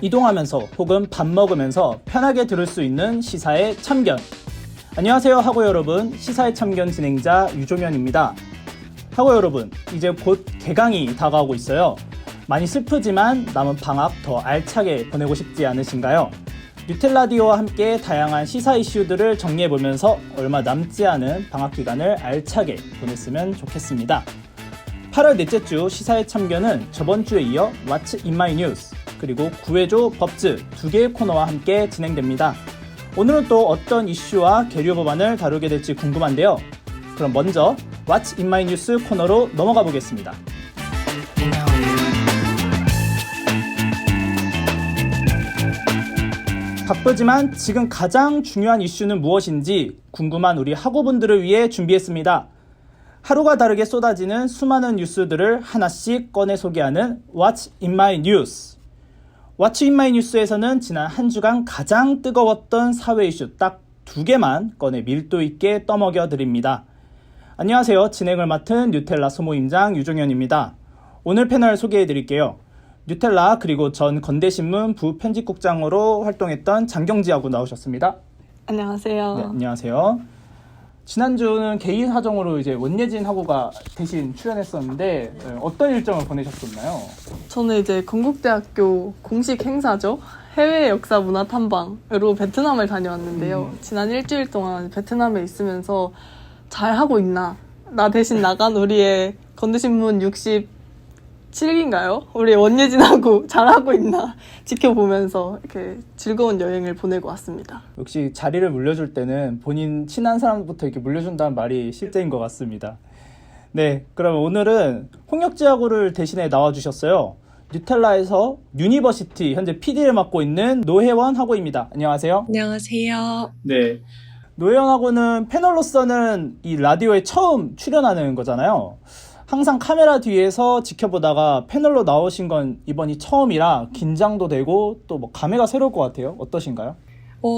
이동하면서 혹은 밥 먹으면서 편하게 들을 수 있는 시사의 참견. 안녕하세요 하고 여러분, 시사의 참견 진행자 유종현입니다. 하고 여러분, 이제 곧 개강이 다가오고 있어요. 많이 슬프지만 남은 방학 더 알차게 보내고 싶지 않으신가요? 뉴텔라디오와 함께 다양한 시사 이슈들을 정리해보면서 얼마 남지 않은 방학 기간을 알차게 보냈으면 좋겠습니다. 8월 넷째 주 시사의 참견은 저번 주에 이어 What's in my news 그리고 구해줘 법즈 두 개의 코너와 함께 진행됩니다. 오늘은 또 어떤 이슈와 계류 법안을 다루게 될지 궁금한데요. 그럼 먼저 What's in my news 코너로 넘어가 보겠습니다. 바쁘지만 지금 가장 중요한 이슈는 무엇인지 궁금한 우리 학우분들을 위해 준비했습니다. 하루가 다르게 쏟아지는 수많은 뉴스들을 하나씩 꺼내 소개하는 What's in my news. What's in my news에서는 지난 한 주간 가장 뜨거웠던 사회 이슈 딱 2개만 꺼내 밀도 있게 떠먹여 드립니다. 안녕하세요. 진행을 맡은 뉴텔라 소모임장 유종현입니다. 오늘 패널 소개해 드릴게요. 뉴텔라 그리고 전 건대신문 부편집국장으로 활동했던 장경지하고 나오셨습니다. 안녕하세요. 네, 안녕하세요. 지난주는 개인 사정으로 이제 원예진 하고가 대신 출연했었는데 어떤 일정을 보내셨었나요? 저는 이제 건국대학교 공식 행사죠. 해외 역사 문화 탐방으로 베트남을 다녀왔는데요. 지난 일주일 동안 베트남에 있으면서 잘 하고 있나? 나 대신 나간 우리의 건대신문 67기인가요? 우리 원예진하고 잘하고 있나 지켜보면서 이렇게 즐거운 여행을 보내고 왔습니다. 역시 자리를 물려줄 때는 본인 친한 사람부터 이렇게 물려준다는 말이 실제인 것 같습니다. 네, 그럼 오늘은 홍역지하고를 대신해 나와주셨어요. 뉴텔라에서 유니버시티 현재 PD를 맡고 있는 노혜원 하고입니다. 안녕하세요. 안녕하세요. 네, 노혜원 하고는 패널로서는 이 라디오에 처음 출연하는 거잖아요. 항상 카메라 뒤에서 지켜보다가 패널로 나오신 건 이번이 처음이라 긴장도 되고 또 뭐 감회가 새로울 것 같아요. 어떠신가요?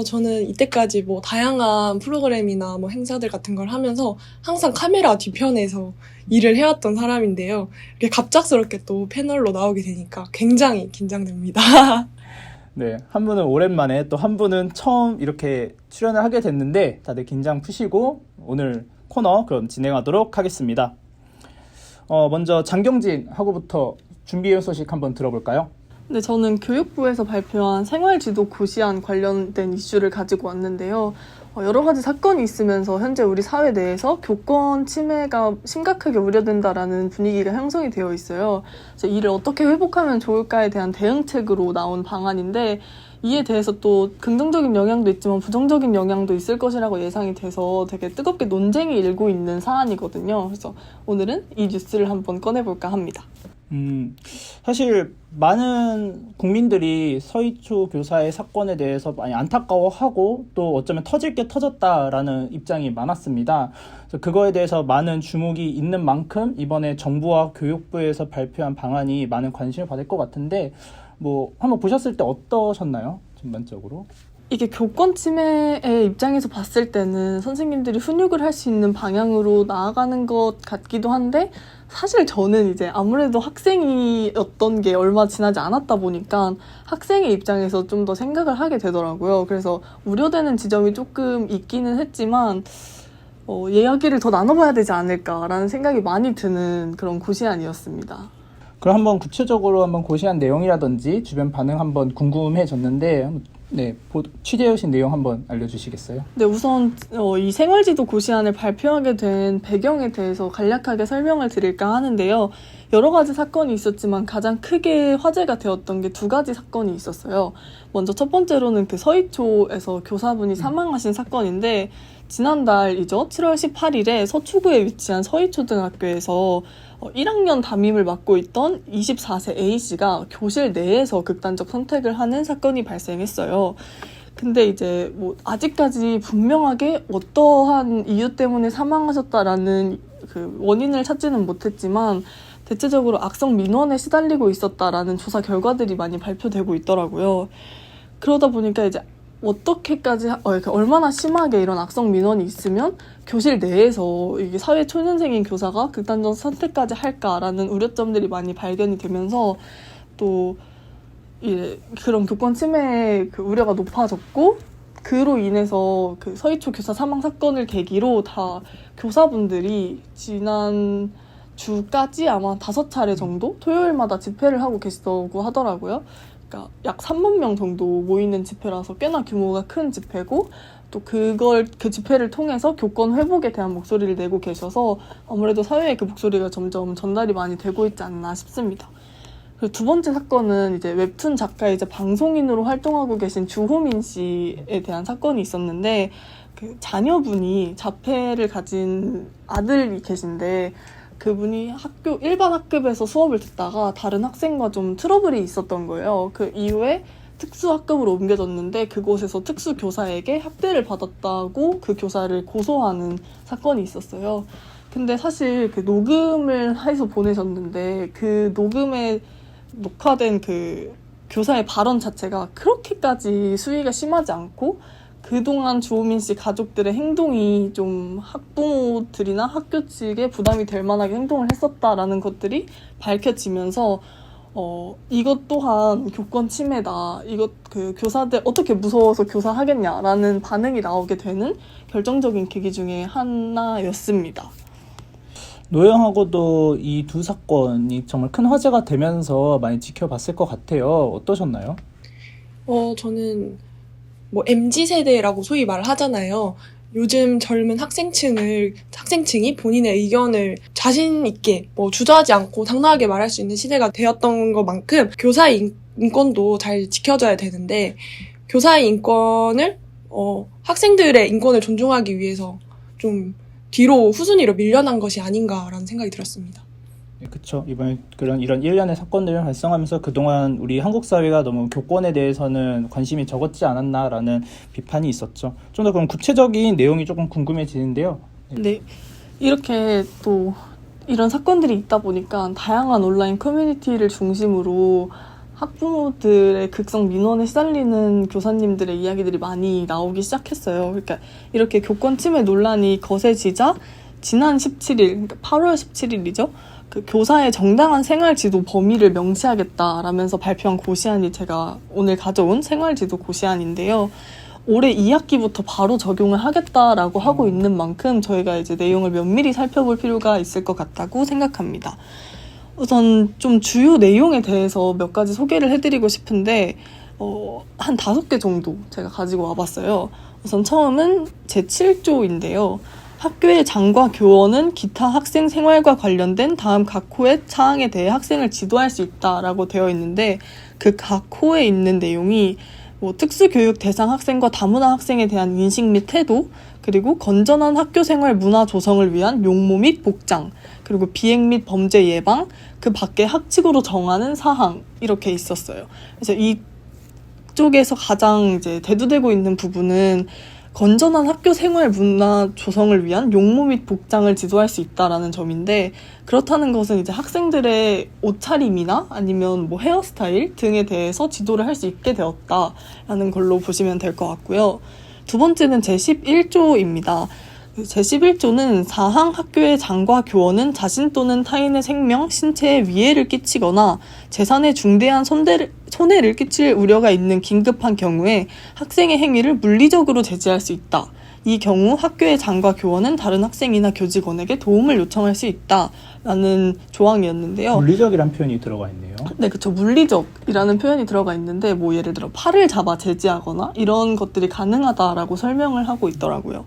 저는 이때까지 다양한 프로그램이나 행사들 같은 걸 하면서 항상 카메라 뒤편에서 일을 해왔던 사람인데요. 이렇게 갑작스럽게 또 패널로 나오게 되니까 굉장히 긴장됩니다. 네, 한 분은 오랜만에 또 한 분은 처음 이렇게 출연을 하게 됐는데 다들 긴장 푸시고 오늘 코너 그럼 진행하도록 하겠습니다. 먼저 장경진 하고부터 준비해온 소식 한번 들어볼까요? 네, 저는 교육부에서 발표한 생활지도 고시안 관련된 이슈를 가지고 왔는데요. 여러 가지 사건이 있으면서 현재 우리 사회 내에서 교권 침해가 심각하게 우려된다라는 분위기가 형성이 되어 있어요. 그래서 이를 어떻게 회복하면 좋을까에 대한 대응책으로 나온 방안인데 이에 대해서 또 긍정적인 영향도 있지만 부정적인 영향도 있을 것이라고 예상이 돼서 되게 뜨겁게 논쟁이 일고 있는 사안이거든요. 그래서 오늘은 이 뉴스를 한번 꺼내볼까 합니다. 사실 많은 국민들이 서희초 교사의 사건에 대해서 많이 안타까워하고 또 어쩌면 터질 게 터졌다라는 입장이 많았습니다. 그래서 그거에 대해서 많은 주목이 있는 만큼 이번에 정부와 교육부에서 발표한 방안이 많은 관심을 받을 것 같은데 한번 보셨을 때 어떠셨나요? 전반적으로? 이게 교권 침해의 입장에서 봤을 때는 선생님들이 훈육을 할 수 있는 방향으로 나아가는 것 같기도 한데 사실 저는 이제 아무래도 학생이었던 게 얼마 지나지 않았다 보니까 학생의 입장에서 좀 더 생각을 하게 되더라고요. 그래서 우려되는 지점이 조금 있기는 했지만 이야기를 더 나눠봐야 되지 않을까라는 생각이 많이 드는 그런 고시안이었습니다. 그럼 한번 구체적으로 한번 고시한 내용이라든지 주변 반응 한번 궁금해졌는데 취재해오신 내용 한번 알려주시겠어요? 네, 우선 이 생활지도 고시안을 발표하게 된 배경에 대해서 간략하게 설명을 드릴까 하는데요. 여러 가지 사건이 있었지만 가장 크게 화제가 되었던 게 2가지 사건이 있었어요. 먼저 첫 번째로는 그 서희초에서 교사분이 사망하신 사건인데 지난달이죠. 7월 18일에 서초구에 위치한 서희초등학교에서 1학년 담임을 맡고 있던 24세 A씨가 교실 내에서 극단적 선택을 하는 사건이 발생했어요. 근데 이제 아직까지 분명하게 어떠한 이유 때문에 사망하셨다라는 그 원인을 찾지는 못했지만 대체적으로 악성 민원에 시달리고 있었다라는 조사 결과들이 많이 발표되고 있더라고요. 그러다 보니까 이제 어떻게까지 얼마나 심하게 이런 악성 민원이 있으면 교실 내에서 이게 사회 초년생인 교사가 극단적 선택까지 할까라는 우려점들이 많이 발견이 되면서 또 그런 교권 침해 그 우려가 높아졌고, 그로 인해서 그 서희초 교사 사망 사건을 계기로 다 교사분들이 지난 주까지 아마 5차례 정도 토요일마다 집회를 하고 계시다고 하더라고요. 그러니까 약 3만 명 정도 모이는 집회라서 꽤나 규모가 큰 집회고, 또 그 집회를 통해서 교권 회복에 대한 목소리를 내고 계셔서 아무래도 사회에 그 목소리가 점점 전달이 많이 되고 있지 않나 싶습니다. 그리고 두 번째 사건은 이제 웹툰 작가이자 방송인으로 활동하고 계신 주호민 씨에 대한 사건이 있었는데, 그 자녀분이 자폐를 가진 아들이 계신데, 그분이 일반 학급에서 수업을 듣다가 다른 학생과 좀 트러블이 있었던 거예요. 그 이후에 특수학급으로 옮겨졌는데, 그곳에서 특수교사에게 학대를 받았다고 그 교사를 고소하는 사건이 있었어요. 근데 사실 그 녹음을 해서 보내셨는데, 그 녹음에 녹화된 그 교사의 발언 자체가 그렇게까지 수위가 심하지 않고, 그동안 주호민 씨 가족들의 행동이 좀 학부모들이나 학교 측에 부담이 될 만하게 행동을 했었다라는 것들이 밝혀지면서 이것 또한 교권 침해다. 그 교사들 어떻게 무서워서 교사하겠냐라는 반응이 나오게 되는 결정적인 계기 중에 하나였습니다. 노영하고도 이 두 사건이 정말 큰 화제가 되면서 많이 지켜봤을 것 같아요. 어떠셨나요? 저는 뭐 MZ세대라고 소위 말을 하잖아요. 요즘 젊은 학생층이 본인의 의견을 자신 있게 주저하지 않고 당당하게 말할 수 있는 시대가 되었던 것만큼 교사의 인권도 잘 지켜져야 되는데, 교사의 인권을 학생들의 인권을 존중하기 위해서 좀 뒤로 후순위로 밀려난 것이 아닌가라는 생각이 들었습니다. 네, 그렇죠. 이번에 이런 일련의 사건들을 발생하면서 그동안 우리 한국 사회가 너무 교권에 대해서는 관심이 적었지 않았나라는 비판이 있었죠. 좀 더 그럼 구체적인 내용이 조금 궁금해지는데요. 네, 이렇게 또 이런 사건들이 있다 보니까 다양한 온라인 커뮤니티를 중심으로 학부모들의 극성 민원에 시달리는 교사님들의 이야기들이 많이 나오기 시작했어요. 그러니까 이렇게 교권 침해 논란이 거세지자 지난 17일, 그러니까 8월 17일이죠. 그 교사의 정당한 생활지도 범위를 명시하겠다라면서 발표한 고시안이 제가 오늘 가져온 생활지도 고시안인데요. 올해 2학기부터 바로 적용을 하겠다라고 하고 있는 만큼 저희가 이제 내용을 면밀히 살펴볼 필요가 있을 것 같다고 생각합니다. 우선 좀 주요 내용에 대해서 몇 가지 소개를 해드리고 싶은데, 한 5개 정도 제가 가지고 와봤어요. 우선 처음은 제7조인데요. 학교의 장과 교원은 기타 학생 생활과 관련된 다음 각 호의 사항에 대해 학생을 지도할 수 있다라고 되어 있는데, 그 각 호에 있는 내용이 특수교육 대상 학생과 다문화 학생에 대한 인식 및 태도, 그리고 건전한 학교 생활 문화 조성을 위한 용모 및 복장, 그리고 비행 및 범죄 예방, 그 밖에 학칙으로 정하는 사항, 이렇게 있었어요. 그래서 이쪽에서 가장 이제 대두되고 있는 부분은 건전한 학교 생활 문화 조성을 위한 용모 및 복장을 지도할 수 있다라는 점인데, 그렇다는 것은 이제 학생들의 옷차림이나 아니면 헤어스타일 등에 대해서 지도를 할 수 있게 되었다라는 걸로 보시면 될 것 같고요. 두 번째는 제11조입니다. 제11조는 사항 학교의 장과 교원은 자신 또는 타인의 생명, 신체에 위해를 끼치거나 재산에 중대한 손해를 끼칠 우려가 있는 긴급한 경우에 학생의 행위를 물리적으로 제지할 수 있다. 이 경우 학교의 장과 교원은 다른 학생이나 교직원에게 도움을 요청할 수 있다라는 조항이었는데요. 물리적이란 표현이 들어가 있네요. 네, 그렇죠. 물리적이라는 표현이 들어가 있는데, 예를 들어 팔을 잡아 제지하거나 이런 것들이 가능하다라고 설명을 하고 있더라고요.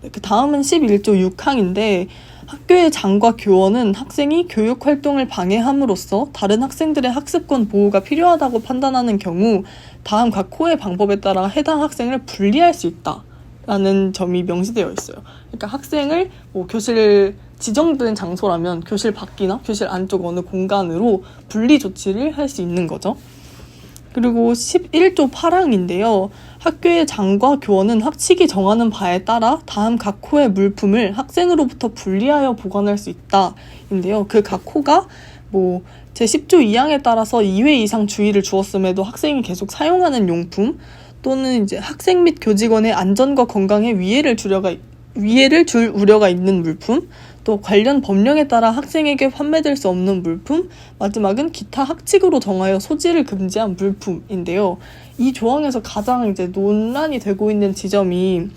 네, 그 다음은 11조 6항인데, 학교의 장과 교원은 학생이 교육 활동을 방해함으로써 다른 학생들의 학습권 보호가 필요하다고 판단하는 경우 다음 각 호의 방법에 따라 해당 학생을 분리할 수 있다라는 점이 명시되어 있어요. 그러니까 학생을 교실 지정된 장소라면 교실 밖이나 교실 안쪽 어느 공간으로 분리 조치를 할 수 있는 거죠. 그리고 11조 8항인데요. 학교의 장과 교원은 학칙이 정하는 바에 따라 다음 각 호의 물품을 학생으로부터 분리하여 보관할 수 있다인데요. 그 각 호가 제10조 2항에 따라서 2회 이상 주의를 주었음에도 학생이 계속 사용하는 용품, 또는 이제 학생 및 교직원의 안전과 건강에 위해를 줄 우려가 있는 물품, 또 관련 법령에 따라 학생에게 판매될 수 없는 물품, 마지막은 기타 학칙으로 정하여 소지를 금지한 물품인데요. 이 조항에서 가장 이제 논란이 되고 있는 지점이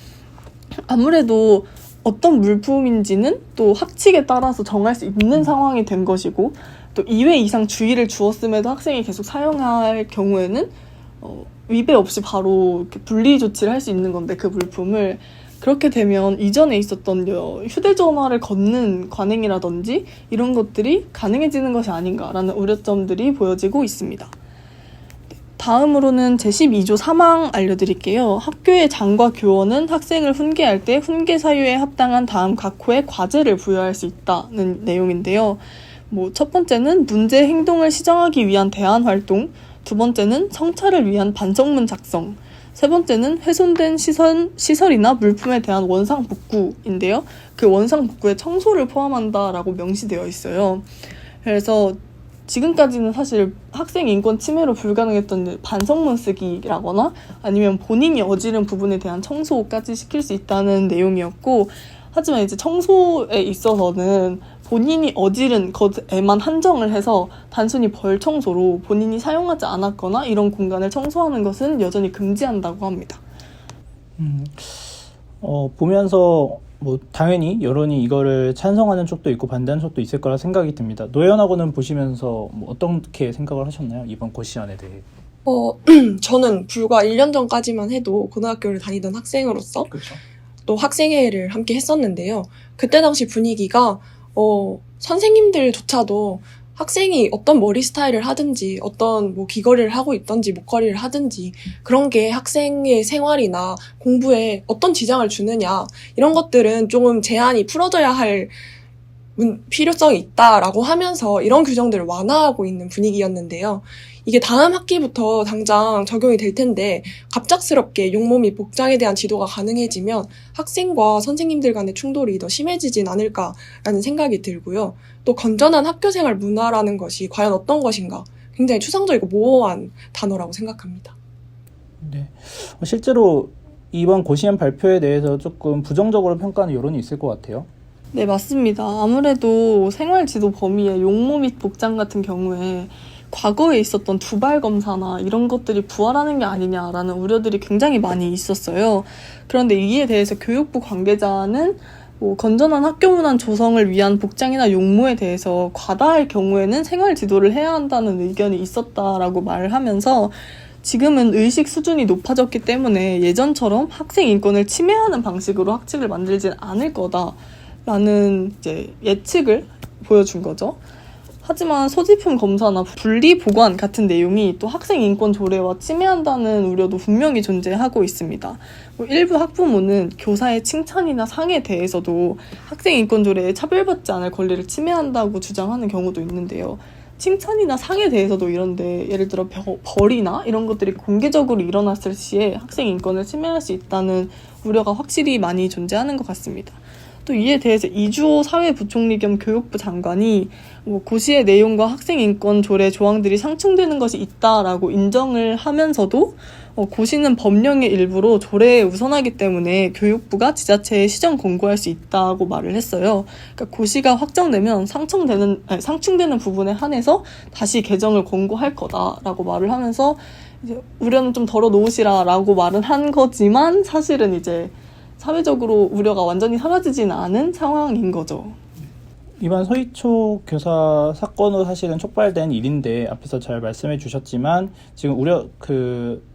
아무래도 어떤 물품인지는 또 학칙에 따라서 정할 수 있는 상황이 된 것이고, 또 2회 이상 주의를 주었음에도 학생이 계속 사용할 경우에는 위배 없이 바로 이렇게 분리 조치를 할 수 있는 건데, 그 물품을 그렇게 되면 이전에 있었던 휴대전화를 걷는 관행이라든지 이런 것들이 가능해지는 것이 아닌가라는 우려점들이 보여지고 있습니다. 다음으로는 제12조 3항 알려드릴게요. 학교의 장과 교원은 학생을 훈계할 때 훈계 사유에 합당한 다음 각 호의 과제를 부여할 수 있다는 내용인데요. 첫 번째는 문제 행동을 시정하기 위한 대안 활동, 두 번째는 성찰을 위한 반성문 작성, 세 번째는 훼손된 시설이나 물품에 대한 원상 복구인데요. 그 원상 복구에 청소를 포함한다라고 명시되어 있어요. 그래서 지금까지는 사실 학생 인권 침해로 불가능했던 반성문 쓰기라거나 아니면 본인이 어지른 부분에 대한 청소까지 시킬 수 있다는 내용이었고, 하지만 이제 청소에 있어서는 본인이 어지른 것에만 한정을 해서 단순히 벌 청소로 본인이 사용하지 않았거나 이런 공간을 청소하는 것은 여전히 금지한다고 합니다. 보면서 당연히 여론이 이거를 찬성하는 쪽도 있고 반대하는 쪽도 있을 거라 생각이 듭니다. 노현하고는 보시면서 어떻게 생각을 하셨나요? 이번 고시안에 대해. 저는 불과 1년 전까지만 해도 고등학교를 다니던 학생으로서 그렇죠. 또 학생회를 함께 했었는데요. 그때 당시 분위기가 선생님들조차도 학생이 어떤 머리 스타일을 하든지 어떤 귀걸이를 하고 있든지 목걸이를 하든지 그런 게 학생의 생활이나 공부에 어떤 지장을 주느냐, 이런 것들은 조금 제한이 풀어져야 할 필요성이 있다라고 하면서 이런 규정들을 완화하고 있는 분위기였는데요. 이게 다음 학기부터 당장 적용이 될 텐데 갑작스럽게 용모 및 복장에 대한 지도가 가능해지면 학생과 선생님들 간의 충돌이 더 심해지진 않을까라는 생각이 들고요. 또 건전한 학교생활 문화라는 것이 과연 어떤 것인가, 굉장히 추상적이고 모호한 단어라고 생각합니다. 네, 실제로 이번 고시안 발표에 대해서 조금 부정적으로 평가하는 여론이 있을 것 같아요. 네, 맞습니다. 아무래도 생활지도 범위에 용모 및 복장 같은 경우에 과거에 있었던 두발 검사나 이런 것들이 부활하는 게 아니냐라는 우려들이 굉장히 많이 있었어요. 그런데 이에 대해서 교육부 관계자는 건전한 학교 문화 조성을 위한 복장이나 용모에 대해서 과다할 경우에는 생활 지도를 해야 한다는 의견이 있었다라고 말을 하면서, 지금은 의식 수준이 높아졌기 때문에 예전처럼 학생 인권을 침해하는 방식으로 학칙을 만들진 않을 거다라는 이제 예측을 보여준 거죠. 하지만 소지품 검사나 분리 보관 같은 내용이 또 학생 인권 조례와 침해한다는 우려도 분명히 존재하고 있습니다. 일부 학부모는 교사의 칭찬이나 상에 대해서도 학생 인권 조례에 차별받지 않을 권리를 침해한다고 주장하는 경우도 있는데요. 칭찬이나 상에 대해서도 이런데, 예를 들어 벌이나 이런 것들이 공개적으로 일어났을 시에 학생 인권을 침해할 수 있다는 우려가 확실히 많이 존재하는 것 같습니다. 또 이에 대해서 이주호 사회부총리 겸 교육부 장관이 고시의 내용과 학생인권 조례 조항들이 상충되는 것이 있다라고 인정을 하면서도 고시는 법령의 일부로 조례에 우선하기 때문에 교육부가 지자체에 시정 공고할 수 있다고 말을 했어요. 그러니까 고시가 확정되면 상충되는 부분에 한해서 다시 개정을 공고할 거다라고 말을 하면서 이제 우려는 좀 덜어놓으시라라고 말은 한 거지만 사실은 이제 사회적으로 우려가 완전히 사라지지는 않은 상황인 거죠. 이번 서희초 교사 사건으로 사실은 촉발된 일인데, 앞에서 잘 말씀해 주셨지만 지금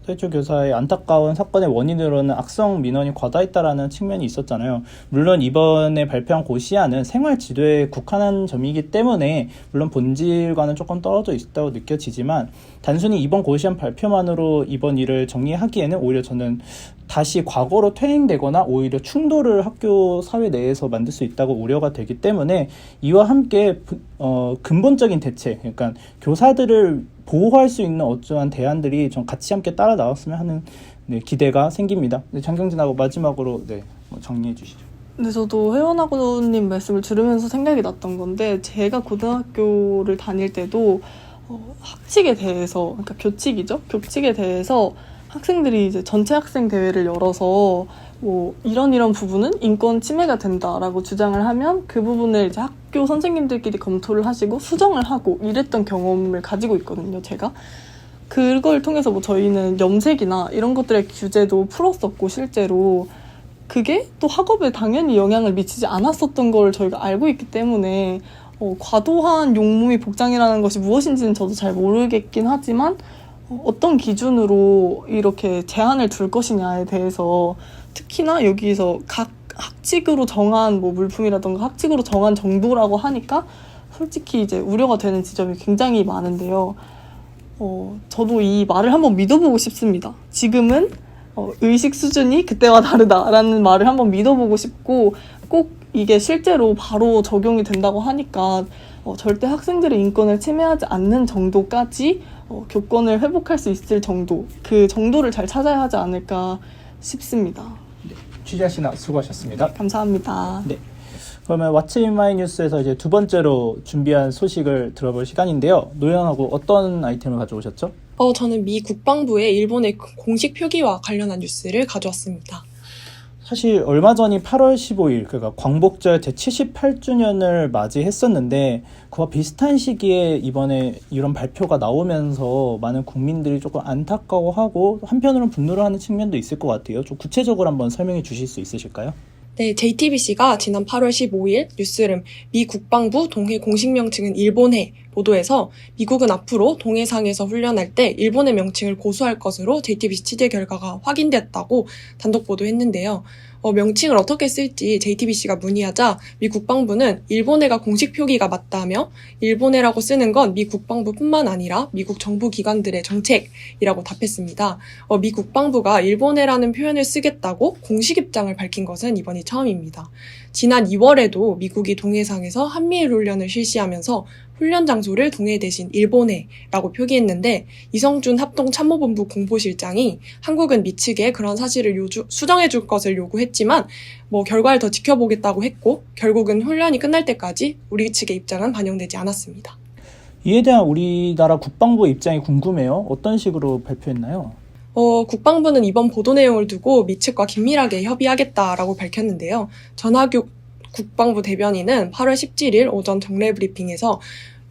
서희초 교사의 안타까운 사건의 원인으로는 악성 민원이 과다했다라는 측면이 있었잖아요. 물론 이번에 발표한 고시안은 생활 지도에 국한한 점이기 때문에 물론 본질과는 조금 떨어져 있다고 느껴지지만, 단순히 이번 고시안 발표만으로 이번 일을 정리하기에는 오히려 저는 다시 과거로 퇴행되거나 오히려 충돌을 학교 사회 내에서 만들 수 있다고 우려가 되기 때문에, 이와 함께 근본적인 대책, 그러니까 교사들을 보호할 수 있는 어떠한 대안들이 좀 같이 함께 따라 나왔으면 하는 기대가 생깁니다. 장경진하고 마지막으로 정리해 주시죠. 근데 저도 회원학우님 말씀을 들으면서 생각이 났던 건데, 제가 고등학교를 다닐 때도 학칙에 대해서, 그러니까 교칙에 대해서 학생들이 이제 전체 학생 대회를 열어서 뭐 이런 부분은 인권 침해가 된다라고 주장을 하면 그 부분을 이제 학교 선생님들끼리 검토를 하시고 수정을 하고 이랬던 경험을 가지고 있거든요, 제가. 그걸 통해서 뭐 저희는 염색이나 이런 것들의 규제도 풀었었고 실제로 그게 또 학업에 당연히 영향을 미치지 않았었던 걸 저희가 알고 있기 때문에 과도한 용무 및 복장이라는 것이 무엇인지는 저도 잘 모르겠긴 하지만 어떤 기준으로 이렇게 제한을 둘 것이냐에 대해서 특히나 여기서 각 학칙으로 정한 뭐 물품이라던가 학칙으로 정한 정도라고 하니까 솔직히 이제 우려가 되는 지점이 굉장히 많은데요. 저도 이 말을 한번 믿어보고 싶습니다. 지금은 의식 수준이 그때와 다르다라는 말을 한번 믿어보고 싶고 꼭 이게 실제로 바로 적용이 된다고 하니까 절대 학생들의 인권을 침해하지 않는 정도까지 교권을 회복할 수 있을 정도, 그 정도를 잘 찾아야 하지 않을까 싶습니다. 네, 취재하시나 수고하셨습니다. 감사합니다. 네. 그러면 왓츠 인 마이 뉴스에서 이제 두 번째로 준비한 소식을 들어볼 시간인데요. 노영하고 어떤 아이템을 가져오셨죠? 저는 미 국방부의 일본의 공식 표기와 관련한 뉴스를 가져왔습니다. 사실 얼마 전이 8월 15일, 그러니까 광복절 제78주년을 맞이했었는데 그와 비슷한 시기에 이번에 이런 발표가 나오면서 많은 국민들이 조금 안타까워하고 한편으로는 분노를 하는 측면도 있을 것 같아요. 좀 구체적으로 한번 설명해 주실 수 있으실까요? 네, JTBC가 지난 8월 15일 뉴스룸 미 국방부 동해 공식 명칭은 일본해 보도에서 미국은 앞으로 동해상에서 훈련할 때 일본의 명칭을 고수할 것으로 JTBC 취재 결과가 확인됐다고 단독 보도했는데요. 명칭을 어떻게 쓸지 JTBC가 문의하자 미 국방부는 일본해가 공식 표기가 맞다며 일본해라고 쓰는 건 미 국방부뿐만 아니라 미국 정부 기관들의 정책이라고 답했습니다. 미 국방부가 일본해라는 표현을 쓰겠다고 공식 입장을 밝힌 것은 이번이 처음입니다. 지난 2월에도 미국이 동해상에서 한미일 훈련을 실시하면서 훈련 장소를 동해 대신 일본해라고 표기했는데 이성준 합동참모본부 공보실장이 한국은 미 측에 그런 사실을 수정해 줄 것을 요구했지만 결과를 더 지켜보겠다고 했고 결국은 훈련이 끝날 때까지 우리 측의 입장은 반영되지 않았습니다. 이에 대한 우리나라 국방부의 입장이 궁금해요. 어떤 식으로 발표했나요? 국방부는 이번 보도 내용을 두고 미 측과 긴밀하게 협의하겠다라고 밝혔는데요. 전하규 국방부 대변인은 8월 17일 오전 정례 브리핑에서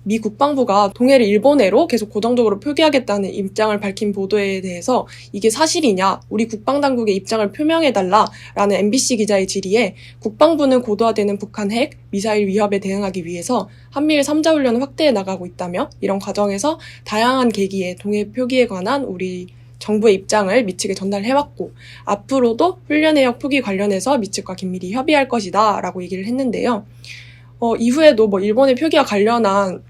미 국방부가 동해를 일본해로 계속 고정적으로 표기하겠다는 입장을 밝힌 보도에 대해서 이게 사실이냐, 우리 국방당국의 입장을 표명해달라라는 MBC 기자의 질의에 국방부는 고도화되는 북한 핵, 미사일 위협에 대응하기 위해서 한미일 3자 훈련을 확대해 나가고 있다며 이런 과정에서 다양한 계기에 동해 표기에 관한 우리 정부의 입장을 미 측에 전달해왔고 앞으로도 훈련 내역 표기 관련해서 미 측과 긴밀히 협의할 것이다 라고 얘기를 했는데요. 이후에도 일본의 표기와 관련한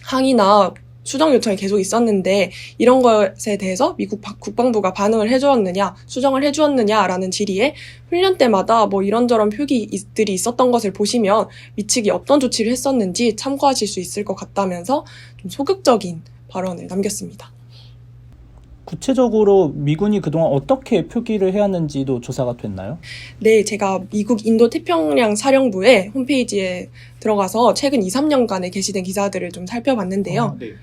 항의나 수정 요청이 계속 있었는데 이런 것에 대해서 미국 국방부가 반응을 해주었느냐, 수정을 해주었느냐라는 질의에 훈련 때마다 이런저런 표기들이 있었던 것을 보시면 미 측이 어떤 조치를 했었는지 참고하실 수 있을 것 같다면서 좀 소극적인 발언을 남겼습니다. 구체적으로 미군이 그동안 어떻게 표기를 해왔는지도 조사가 됐나요? 네, 제가 미국 인도태평양 사령부의 홈페이지에 들어가서 최근 2, 3년간에 게시된 기사들을 좀 살펴봤는데요. 네.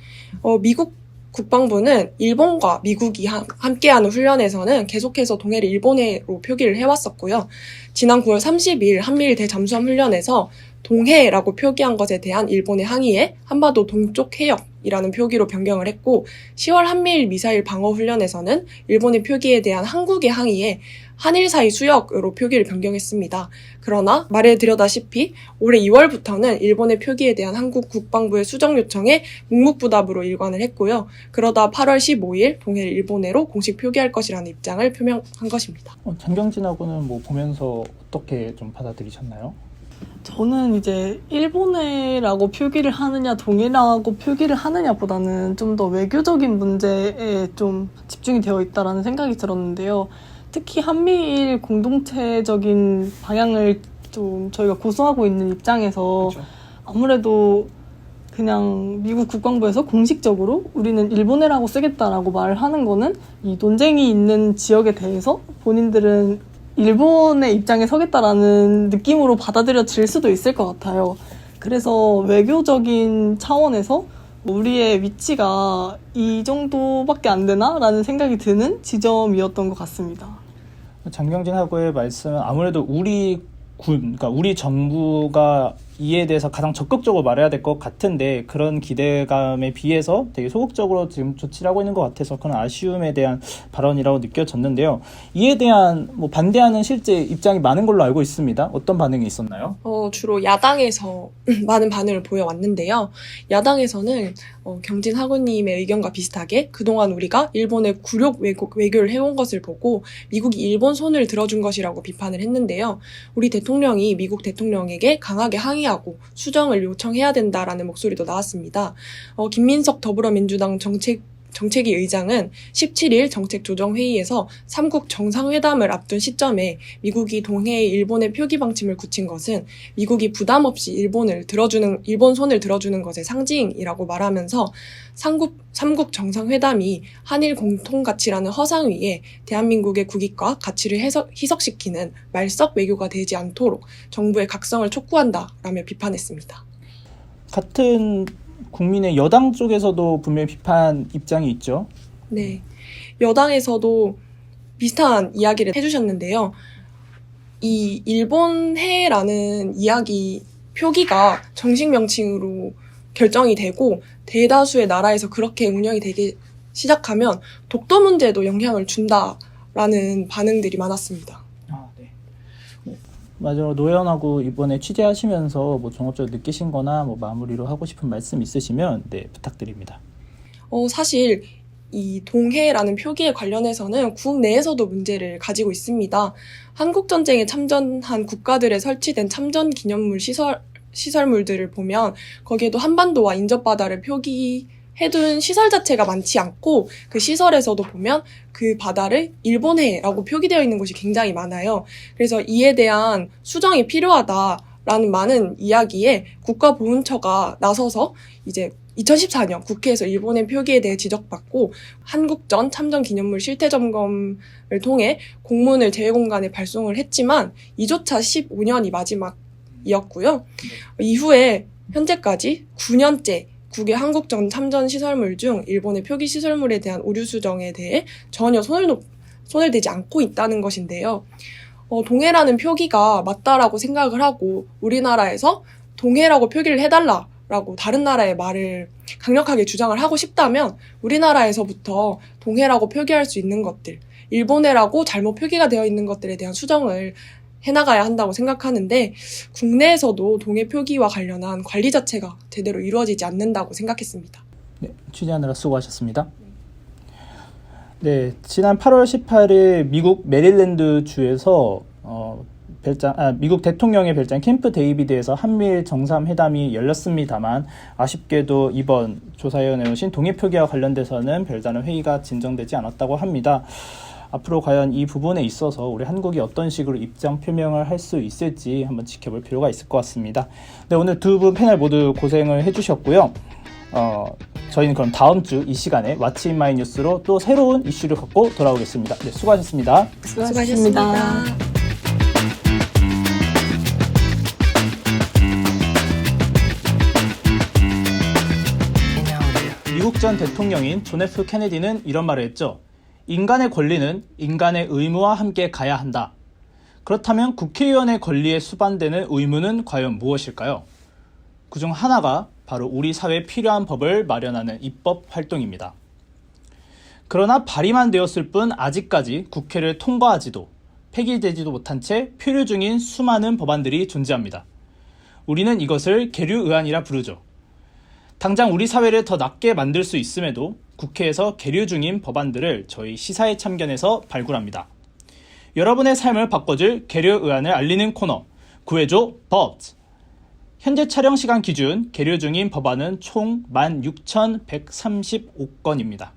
미국 국방부는 일본과 미국이 함께하는 훈련에서는 계속해서 동해를 일본해로 표기를 해왔었고요. 지난 9월 30일 한미일 대잠수함 훈련에서 동해라고 표기한 것에 대한 일본의 항의에 한반도 동쪽 해역이라는 표기로 변경을 했고 10월 한미일 미사일 방어 훈련에서는 일본의 표기에 대한 한국의 항의에 한일 사이 수역으로 표기를 변경했습니다. 그러나 말해드렸다시피 올해 2월부터는 일본의 표기에 대한 한국 국방부의 수정 요청에 묵묵부답으로 일관을 했고요. 그러다 8월 15일 동해를 일본해로 공식 표기할 것이라는 입장을 표명한 것입니다. 장경진하고는 보면서 어떻게 좀 받아들이셨나요? 저는 이제 일본해라고 표기를 하느냐 동해라고 표기를 하느냐보다는 좀 더 외교적인 문제에 좀 집중이 되어 있다라는 생각이 들었는데요. 특히 한미일 공동체적인 방향을 좀 저희가 고수하고 있는 입장에서 그렇죠. 아무래도 그냥 미국 국방부에서 공식적으로 우리는 일본해라고 쓰겠다라고 말을 하는 거는 이 논쟁이 있는 지역에 대해서 본인들은 일본의 입장에 서겠다라는 느낌으로 받아들여질 수도 있을 것 같아요. 그래서 외교적인 차원에서 우리의 위치가 이 정도밖에 안 되나? 라는 생각이 드는 지점이었던 것 같습니다. 장경진 하고의 말씀은 아무래도 그러니까 우리 정부가 이에 대해서 가장 적극적으로 말해야 될 것 같은데 그런 기대감에 비해서 되게 소극적으로 지금 조치를 하고 있는 것 같아서 그런 아쉬움에 대한 발언이라고 느껴졌는데요. 이에 대한 뭐 반대하는 실제 입장이 많은 걸로 알고 있습니다. 어떤 반응이 있었나요? 주로 야당에서 많은 반응을 보여왔는데요. 야당에서는 경진 하구님의 의견과 비슷하게 그동안 우리가 일본의 굴욕 외교를 해온 것을 보고 미국이 일본 손을 들어준 것이라고 비판을 했는데요. 우리 대통령이 미국 대통령에게 강하게 항의하고 수정을 요청해야 된다라는 목소리도 나왔습니다. 김민석 더불어민주당 정책위 의장은 17일 정책조정회의에서 3국 정상회담을 앞둔 시점에 미국이 동해에 일본의 표기 방침을 굳힌 것은 미국이 부담 없이 일본 손을 들어주는 것의 상징이라고 말하면서 3국 정상회담이 한일 공통가치라는 허상 위에 대한민국의 국익과 가치를 희석시키는 말석 외교가 되지 않도록 정부의 각성을 촉구한다라며 비판했습니다. 같은 국민의 여당 쪽에서도 분명히 비판 입장이 있죠. 네. 여당에서도 비슷한 이야기를 해주셨는데요. 이 일본해라는 이야기 표기가 정식 명칭으로 결정이 되고 대다수의 나라에서 그렇게 운영이 되기 시작하면 독도 문제에도 영향을 준다라는 반응들이 많았습니다. 네. 마지막으로 노현하고 이번에 취재하시면서 뭐 종합적으로 느끼신 거나 뭐 마무리로 하고 싶은 말씀 있으시면 네, 부탁드립니다. 사실 이 동해라는 표기에 관련해서는 국내에서도 문제를 가지고 있습니다. 한국전쟁에 참전한 국가들에 설치된 참전 기념물 시설물들을 보면 거기에도 한반도와 인접바다를 표기해둔 시설 자체가 많지 않고 그 시설에서도 보면 그 바다를 일본해라고 표기되어 있는 곳이 굉장히 많아요. 그래서 이에 대한 수정이 필요하다라는 많은 이야기에 국가보훈처가 나서서 이제 2014년 국회에서 일본해 표기에 대해 지적받고 한국전 참전 기념물 실태 점검을 통해 공문을 재외공간에 발송을 했지만 이조차 15년이 마지막이었고요. 이후에 현재까지 9년째 국외 한국전 참전 시설물 중 일본의 표기 시설물에 대한 오류 수정에 대해 전혀 손을 대지 않고 있다는 것인데요. 동해라는 표기가 맞다라고 생각을 하고 우리나라에서 동해라고 표기를 해달라라고 다른 나라의 말을 강력하게 주장을 하고 싶다면 우리나라에서부터 동해라고 표기할 수 있는 것들, 일본해라고 잘못 표기가 되어 있는 것들에 대한 수정을 해나가야 한다고 생각하는데 국내에서도 동해 표기와 관련한 관리 자체가 제대로 이루어지지 않는다고 생각했습니다. 네, 취재하느라 수고하셨습니다. 네, 지난 8월 18일 미국 메릴랜드 주에서 미국 대통령의 별장 캠프 데이비드에서 한미일 정상회담이 열렸습니다만 아쉽게도 이번 조사위원회에 오신 동해 표기와 관련돼서는 별다른 회의가 진정되지 않았다고 합니다. 앞으로 과연 이 부분에 있어서 우리 한국이 어떤 식으로 입장 표명을 할 수 있을지 한번 지켜볼 필요가 있을 것 같습니다. 네, 오늘 두 분 패널 모두 고생을 해주셨고요. 저희는 그럼 다음 주 이 시간에 왓츠 인 마이 뉴스로 또 새로운 이슈를 갖고 돌아오겠습니다. 네, 수고하셨습니다. 수고하셨습니다. 미국 전 대통령인 존 F 케네디는 이런 말을 했죠. 인간의 권리는 인간의 의무와 함께 가야 한다. 그렇다면 국회의원의 권리에 수반되는 의무는 과연 무엇일까요? 그중 하나가 바로 우리 사회에 필요한 법을 마련하는 입법 활동입니다. 그러나 발의만 되었을 뿐 아직까지 국회를 통과하지도 폐기되지도 못한 채 표류 중인 수많은 법안들이 존재합니다. 우리는 이것을 계류의안이라 부르죠. 당장 우리 사회를 더 낫게 만들 수 있음에도 국회에서 계류 중인 법안들을 저희 시사회 참견에서 발굴합니다. 여러분의 삶을 바꿔줄 계류의안을 알리는 코너 구해줘 법. 현재 촬영 시간 기준 계류 중인 법안은 총 16,135건입니다.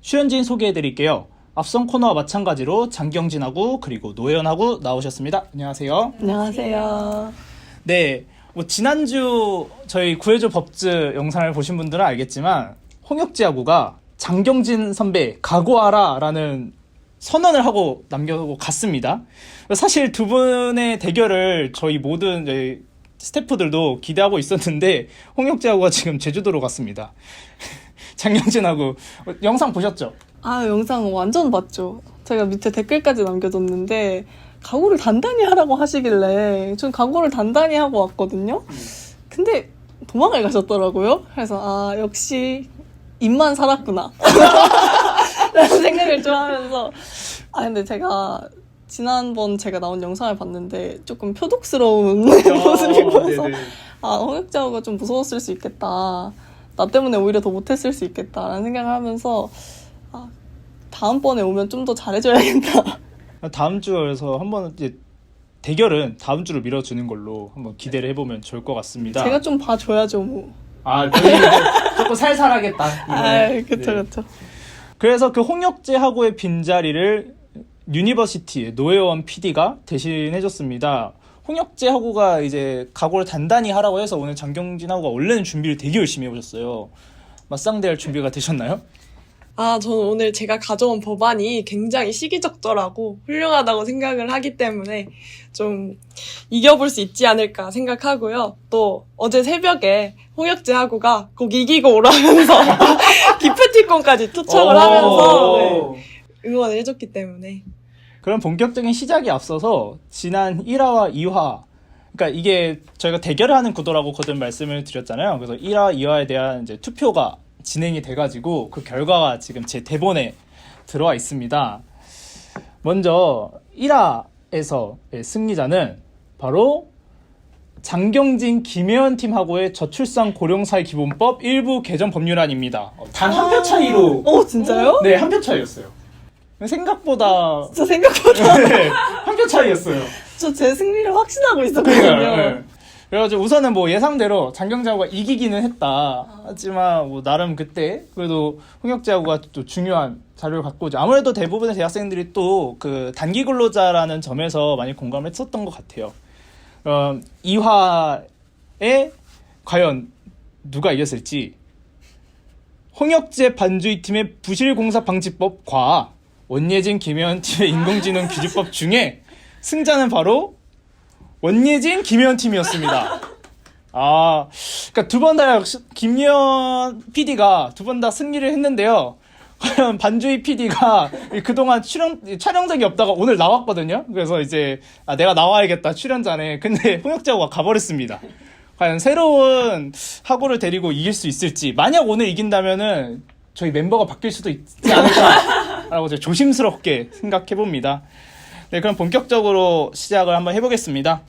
출연진 소개해드릴게요. 앞선 코너와 마찬가지로 장경진하고 그리고 노혜연하고 나오셨습니다. 안녕하세요. 안녕하세요. 네, 지난주 저희 구해줘 법즈 영상을 보신 분들은 알겠지만 홍혁지하고가 장경진 선배 각오하라 라는 선언을 하고 남겨고 갔습니다. 사실 두 분의 대결을 저희 모든 스태프들도 기대하고 있었는데 홍혁지하고가 지금 제주도로 갔습니다. 장경진하고 영상 보셨죠? 영상 완전 봤죠. 제가 밑에 댓글까지 남겨뒀는데 각오를 단단히 하라고 하시길래 전 각오를 단단히 하고 왔거든요. 근데 도망을 가셨더라고요. 그래서 아 역시 입만 살았구나 라는 생각을 좀 하면서 근데 제가 지난번 제가 나온 영상을 봤는데 조금 표독스러운 모습이 보여서 네네. 홍역자오가 좀 무서웠을 수 있겠다. 나 때문에 오히려 더 못했을 수 있겠다라는 생각을 하면서 다음번에 오면 좀 더 잘해줘야겠다. 다음 주에서 한번 이제 대결은 다음 주로 밀어주는 걸로 한번 기대를 해보면 좋을 것 같습니다. 제가 좀 봐줘야죠 뭐. 저희 조금 살살하겠다. 그쵸 그쵸. 그래서 그 홍역재하고의 빈자리를 유니버시티의 노혜원 PD가 대신해줬습니다. 홍역재하고가 이제 각오를 단단히 하라고 해서 오늘 장경진하고가 원래는 준비를 되게 열심히 해보셨어요. 맞상대할 준비가 되셨나요? 저는 오늘 제가 가져온 법안이 굉장히 시기적절하고 훌륭하다고 생각을 하기 때문에 좀 이겨볼 수 있지 않을까 생각하고요. 또 어제 새벽에 홍역재하고가 꼭 이기고 오라면서 기프티콘까지 투척을 하면서 응원을 해줬기 때문에. 그럼 본격적인 시작에 앞서서 지난 1화와 2화, 그러니까 이게 저희가 대결을 하는 구도라고 거듭 말씀을 드렸잖아요. 그래서 1화, 2화에 대한 이제 투표가 진행이 돼가지고 그 결과가 지금 제 대본에 들어와 있습니다. 먼저 1화에서의 승리자는 바로 장경진, 김혜연 팀하고의 저출산 고령사회 기본법 일부 개정 법률안입니다. 단 한 표 차이로. 진짜요? 네, 한 표 차이였어요. 생각보다. 진짜 생각보다 네, 한 표 차이였어요. 저 제 승리를 확신하고 있었거든요. 네. 그래가지고 우선은 뭐 예상대로 장경재하고가 이기기는 했다. 하지만 뭐 나름 그때 그래도 홍역재하고가 또 중요한 자료를 갖고 오죠. 아무래도 대부분의 대학생들이 또 그 단기 근로자라는 점에서 많이 공감을 했었던 것 같아요. 2화에 과연 누가 이겼을지 홍역재 반주희 팀의 부실공사방지법과 원예진 김혜연 팀의 인공지능 규제법 중에 승자는 바로 원예진 김혜연 팀이었습니다. 그러니까 두 번 다 김혜연 PD가 두 번 다 승리를 했는데요. 과연 반주희 PD가 그동안 촬영적이 없다가 오늘 나왔거든요. 그래서 이제 내가 나와야겠다 출연자네. 근데 홍역재하고가 가버렸습니다. 과연 새로운 하고를 데리고 이길 수 있을지. 만약 오늘 이긴다면은 저희 멤버가 바뀔 수도 있지 않을까라고 제가 조심스럽게 생각해봅니다. 네, 그럼 본격적으로 시작을 한번 해보겠습니다.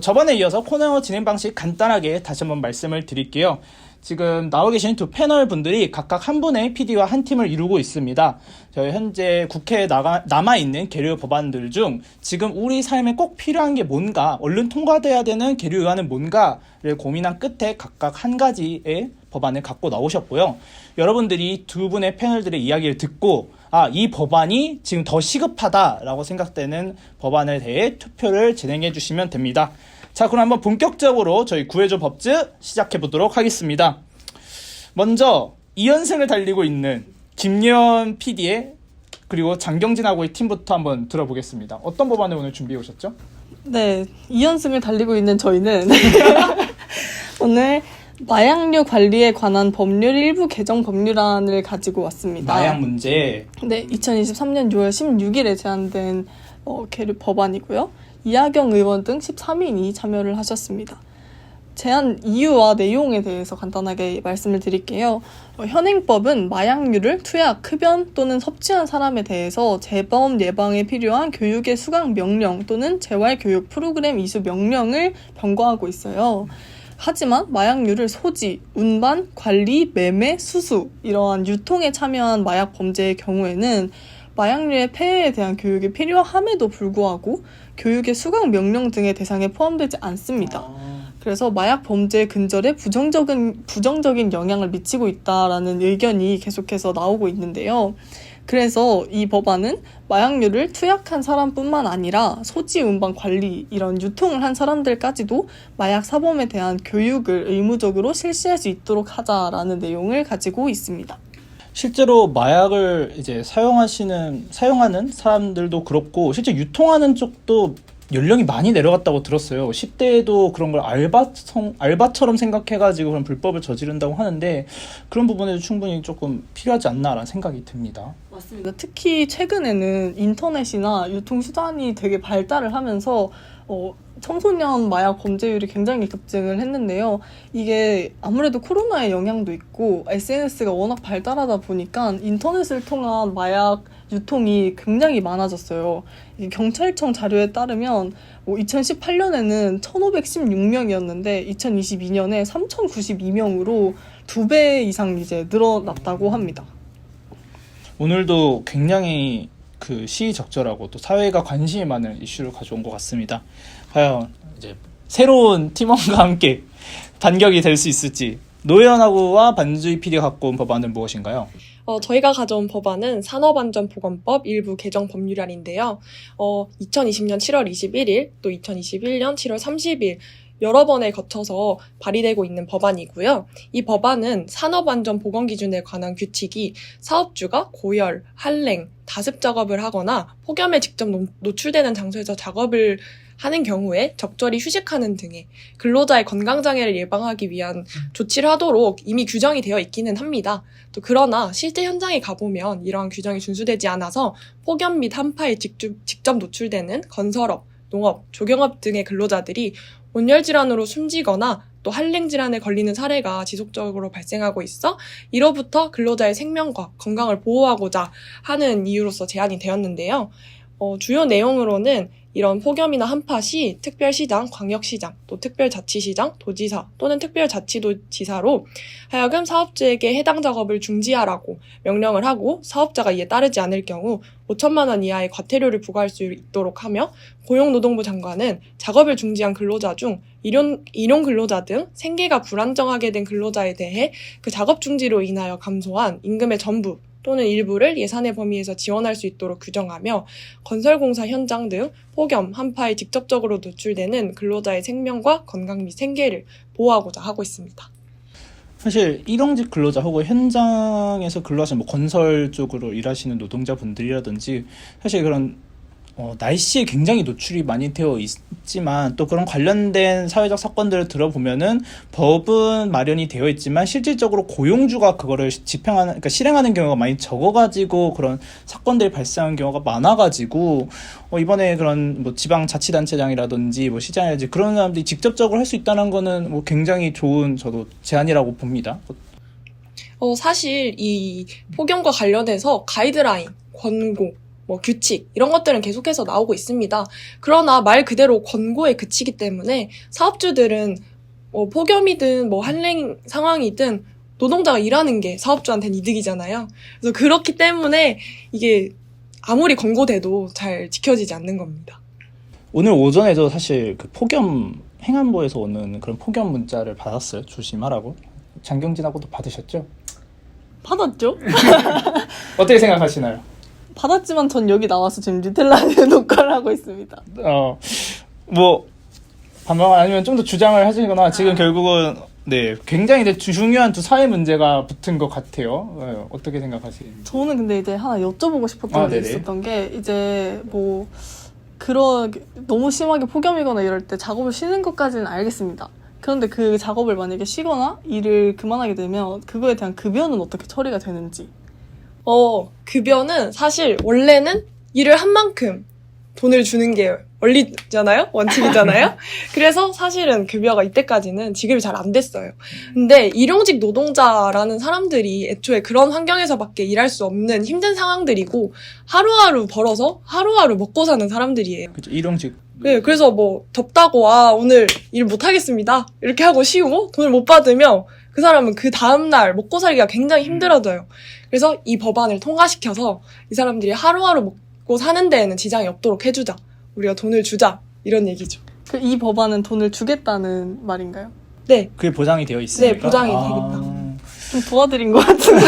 저번에 이어서 코너 진행 방식 간단하게 다시 한번 말씀을 드릴게요. 지금 나와 계신 두 패널 분들이 각각 한 분의 PD와 한 팀을 이루고 있습니다. 저희 현재 국회에 남아있는 계류 법안들 중 지금 우리 삶에 꼭 필요한 게 뭔가, 얼른 통과돼야 되는 계류안은 뭔가를 고민한 끝에 각각 한 가지의 법안을 갖고 나오셨고요. 여러분들이 두 분의 패널들의 이야기를 듣고 이 법안이 지금 더 시급하다라고 생각되는 법안에 대해 투표를 진행해 주시면 됩니다. 자, 그럼 한번 본격적으로 저희 구해줘 법즈 시작해 보도록 하겠습니다. 먼저 2연승을 달리고 있는 김예원 PD의 그리고 장경진하고의 팀부터 한번 들어보겠습니다. 어떤 법안을 오늘 준비해 오셨죠? 네, 2연승을 달리고 있는 저희는 오늘 마약류 관리에 관한 법률 일부 개정 법률안을 가지고 왔습니다. 마약 문제. 네, 2023년 6월 16일에 제안된 계류 법안이고요. 이하경 의원 등 13인이 참여를 하셨습니다. 제안 이유와 내용에 대해서 간단하게 말씀을 드릴게요. 현행법은 마약류를 투약, 흡연 또는 섭취한 사람에 대해서 재범 예방에 필요한 교육의 수강 명령 또는 재활교육 프로그램 이수 명령을 병과하고 있어요. 하지만 마약류를 소지, 운반, 관리, 매매, 수수 이러한 유통에 참여한 마약 범죄의 경우에는 마약류의 폐해에 대한 교육이 필요함에도 불구하고 교육의 수강 명령 등의 대상에 포함되지 않습니다. 그래서 마약 범죄 근절에 부정적인 영향을 미치고 있다라는 의견이 계속해서 나오고 있는데요. 그래서 이 법안은 마약류를 투약한 사람뿐만 아니라 소지, 운반, 관리 이런 유통을 한 사람들까지도 마약 사범에 대한 교육을 의무적으로 실시할 수 있도록 하자라는 내용을 가지고 있습니다. 실제로 마약을 이제 사용하는 사람들도 그렇고 실제 유통하는 쪽도 연령이 많이 내려갔다고 들었어요. 10대에도 그런 걸 알바처럼 생각해가지고 그런 불법을 저지른다고 하는데 그런 부분에도 충분히 조금 필요하지 않나라는 생각이 듭니다. 맞습니다. 특히 최근에는 인터넷이나 유통수단이 되게 발달을 하면서 청소년 마약 범죄율이 굉장히 급증을 했는데요. 이게 아무래도 코로나의 영향도 있고 SNS가 워낙 발달하다 보니까 인터넷을 통한 마약 유통이 굉장히 많아졌어요. 이게 경찰청 자료에 따르면 2018년에는 1,516명이었는데 2022년에 3,092명으로 2배 이상 이제 늘어났다고 합니다. 오늘도 굉장히 그 시의적절하고 또 사회가 관심이 많은 이슈를 가져온 것 같습니다. 과연 이제 새로운 팀원과 함께 반격이 될 수 있을지 노현하고와 반주희 PD가 갖고 온 법안은 무엇인가요? 저희가 가져온 법안은 산업안전보건법 일부 개정 법률안인데요. 2020년 7월 21일, 또 2021년 7월 30일 여러 번에 거쳐서 발의되고 있는 법안이고요. 이 법안은 산업안전보건기준에 관한 규칙이 사업주가 고열, 한랭, 다습 작업을 하거나 폭염에 직접 노출되는 장소에서 작업을 하는 경우에 적절히 휴식하는 등의 근로자의 건강장애를 예방하기 위한 조치를 하도록 이미 규정이 되어 있기는 합니다. 또 그러나 실제 현장에 가보면 이러한 규정이 준수되지 않아서 폭염 및 한파에 직접 노출되는 건설업, 농업, 조경업 등의 근로자들이 온열질환으로 숨지거나 또 한랭질환에 걸리는 사례가 지속적으로 발생하고 있어 이로부터 근로자의 생명과 건강을 보호하고자 하는 이유로서 제안이 되었는데요. 주요 내용으로는 이런 폭염이나 한파 시 특별시장, 광역시장, 또 특별자치시장, 도지사 또는 특별자치도지사로 하여금 사업주에게 해당 작업을 중지하라고 명령을 하고 사업자가 이에 따르지 않을 경우 5천만 원 이하의 과태료를 부과할 수 있도록 하며 고용노동부 장관은 작업을 중지한 근로자 중 일용 근로자 등 생계가 불안정하게 된 근로자에 대해 그 작업 중지로 인하여 감소한 임금의 전부 또는 일부를 예산의 범위에서 지원할 수 있도록 규정하며 건설공사 현장 등 폭염, 한파에 직접적으로 노출되는 근로자의 생명과 건강 및 생계를 보호하고자 하고 있습니다. 사실 일용직 근로자 혹은 현장에서 근로하시는 건설 쪽으로 일하시는 노동자분들이라든지 사실 그런 날씨에 굉장히 노출이 많이 되어 있지만 또 그런 관련된 사회적 사건들을 들어보면은 법은 마련이 되어 있지만 실질적으로 고용주가 그거를 그러니까 실행하는 경우가 많이 적어가지고 그런 사건들이 발생하는 경우가 많아가지고 이번에 그런 지방자치단체장이라든지 시장이라든지 그런 사람들이 직접적으로 할 수 있다는 거는 굉장히 좋은 저도 제안이라고 봅니다. 사실 이 폭염과 관련해서 가이드라인, 권고 규칙 이런 것들은 계속해서 나오고 있습니다. 그러나 말 그대로 권고에 그치기 때문에 사업주들은 폭염이든 한랭 상황이든 노동자가 일하는 게 사업주한테는 이득이잖아요. 그래서 그렇기 때문에 이게 아무리 권고돼도 잘 지켜지지 않는 겁니다. 오늘 오전에도 사실 그 폭염 행안부에서 오는 그런 폭염 문자를 받았어요. 조심하라고. 장경진하고도 받으셨죠? 받았죠? 어떻게 생각하시나요? 받았지만 전 여기 나와서 지금 뉴텔라에 녹화를 하고 있습니다. 반박 아니면 좀 더 주장을 하시거나 지금 결국은 굉장히 중요한 두 사회 문제가 붙은 것 같아요. 어떻게 생각하세요? 저는 근데 이제 하나 여쭤보고 싶었던 게 네네. 있었던 게 이제 너무 심하게 폭염이거나 이럴 때 작업을 쉬는 것까지는 알겠습니다. 그런데 그 작업을 만약에 쉬거나 일을 그만하게 되면 그거에 대한 급여는 어떻게 처리가 되는지. 급여는 사실 원래는 일을 한 만큼 돈을 주는 게 원리잖아요? 원칙이잖아요? 그래서 사실은 급여가 이때까지는 지급이 잘 안 됐어요. 근데 일용직 노동자라는 사람들이 애초에 그런 환경에서밖에 일할 수 없는 힘든 상황들이고 하루하루 벌어서 하루하루 먹고 사는 사람들이에요. 그렇죠. 일용직. 네, 그래서 덥다고 오늘 일 못하겠습니다. 이렇게 하고 쉬고 돈을 못 받으면 그 사람은 그 다음날 먹고 살기가 굉장히 힘들어져요. 그래서 이 법안을 통과시켜서 이 사람들이 하루하루 먹고 사는 데에는 지장이 없도록 해주자. 우리가 돈을 주자. 이런 얘기죠. 이 법안은 돈을 주겠다는 말인가요? 네. 그게 보장이 되어 있습니까? 네, 보장이 되겠다. 좀 도와드린 것 같은데.